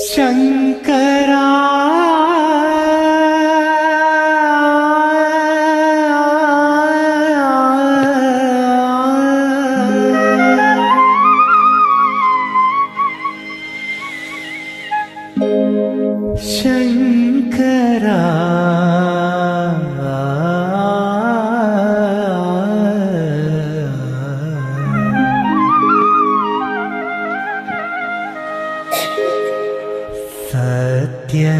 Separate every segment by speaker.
Speaker 1: शंकरा शंकरा सत्य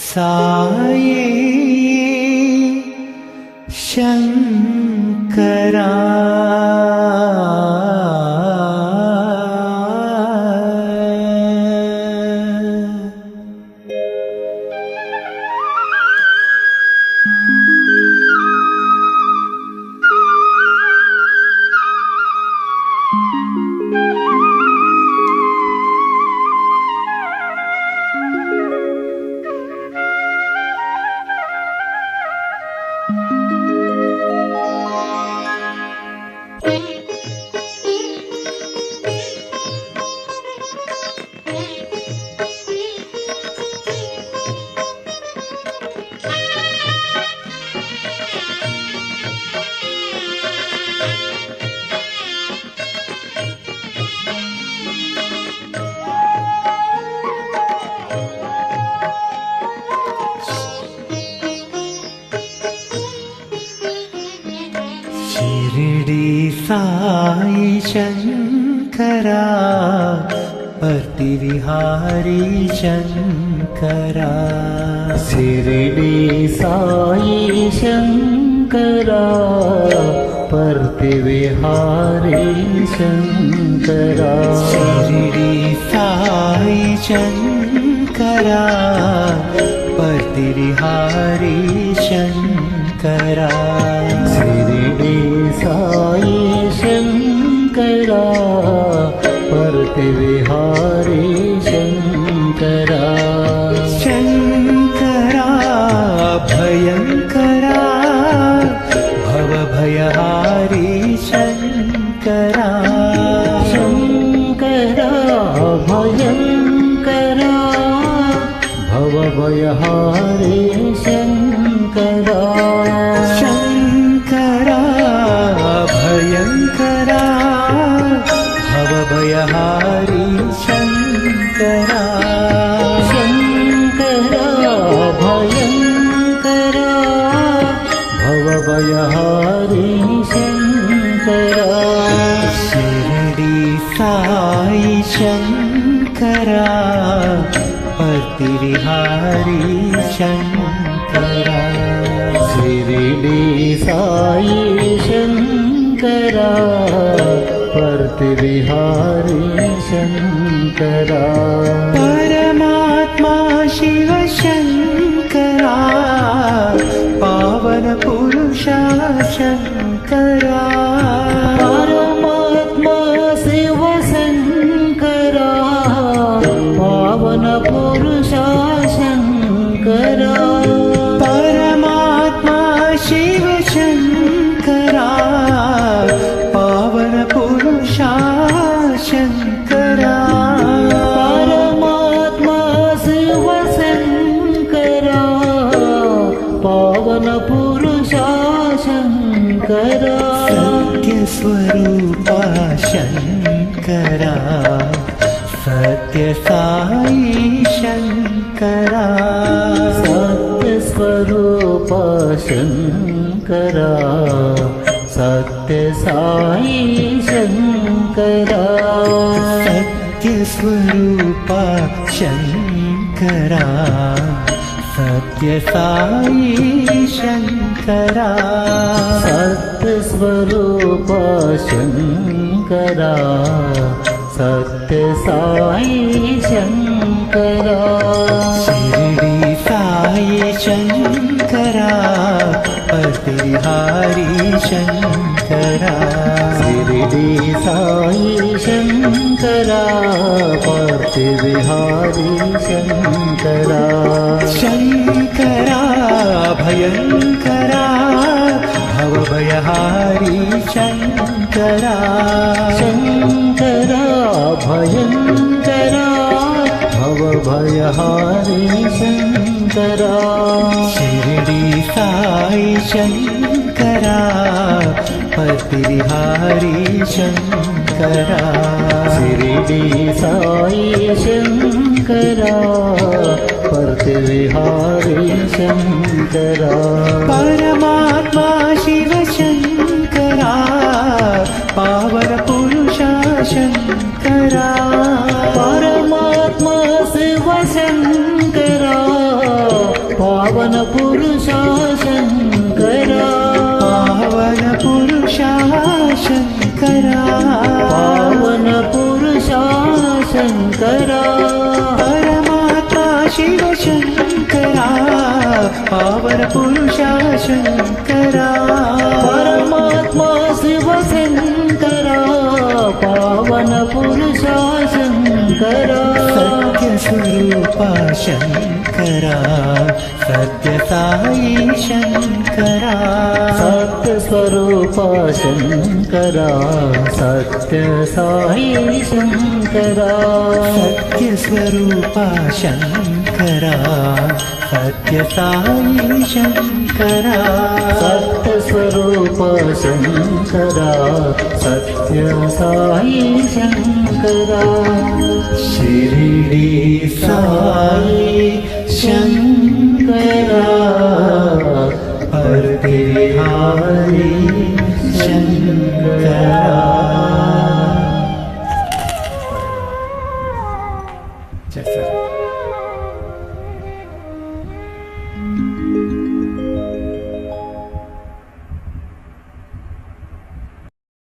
Speaker 1: साई शंकरा शिरडी साई शंकरा प्रतिविहारी शंकरा
Speaker 2: शिरडी साई शंकरा प्रतिविहारी शंकरा
Speaker 1: शिरडी साई शंकरा प्रतिविहारी शंकरा
Speaker 2: शिरडी साई शंकरा प्रतिविहारी शंकरा
Speaker 1: शंकरा भयंकरा भवभयहारी शंकरा
Speaker 2: शंकरा भयंकरा भवभयहारी शंकरा
Speaker 1: शंकरा भयंकरा भवभयहारी शंकरा
Speaker 2: शंकरा भयंकरा भवभयहारी शंकरा
Speaker 1: शिरडी साई शंकरा प्रतिविहारी शंकरा
Speaker 2: शिरडी साई शंकरा प्रतिविहारी शंकरा
Speaker 1: परमात्मा शिव शंकरा पावन पुरुषा शंकरा
Speaker 2: परमात्मा शिव शंकरा पावन पुरुषा शंकरा
Speaker 1: परमात्मा शिव शंकरा पावन पुरुषा शंकरा
Speaker 2: परमात्मा शिव शंकरा पावन पुरुषा शंकरा
Speaker 1: सत्य स्वरूपा शंकरा सत्य साई शंकरा
Speaker 2: सत्य स्वरूप शंकरा सत्य साई शंकरा
Speaker 1: सत्य स्वरूपा शंकरा सत्य साई शंकरा
Speaker 2: सत्य स्वरूप शंकरा सत्य साई शंकरा
Speaker 1: शिरडी साई शंकरा प्रतिविहारी शंकरा
Speaker 2: शिरडी साई शंकरा प्रतिविहारी शंकरा
Speaker 1: शंकरा भयंकरा भवभयहारी शंकरा शङ्करा
Speaker 2: शङ्करा भयङ्करा भवभयहारी शङ्करा
Speaker 1: शिरडी साई शङ्करा पतिविहारी शङ्करा
Speaker 2: शिरडी साई शङ्करा प्रतिविहारी शङ्करा
Speaker 1: परमात्मा शिव शङ्करा पावन पुरुषा शङ्करा
Speaker 2: परमात्मा शिव शङ्करा पावन पुरुषा शङ्करा
Speaker 1: पावन पुरुषा शङ्करा
Speaker 2: पावन पुरुषा शङ्करा
Speaker 1: परमात्मा शिव शङ्करा पावन पुरुषा शङ्करा
Speaker 2: परमात्मा शिव शङ्करा पावन पुरुषा शङ्करा
Speaker 1: सत्यस्वरूपा शङ्करा सत्य साई शङ्करा
Speaker 2: सत्यस्वरूपा शङ्करा सत्य साई शङ्करा
Speaker 1: सत्यस्वरूपा शङ्करा सत्य साई शङ्करा
Speaker 2: सत्यस्वरूपा शङ्करा सत्य साई शङ्करा
Speaker 1: शिरडी साई शङ्करा परतिविहारी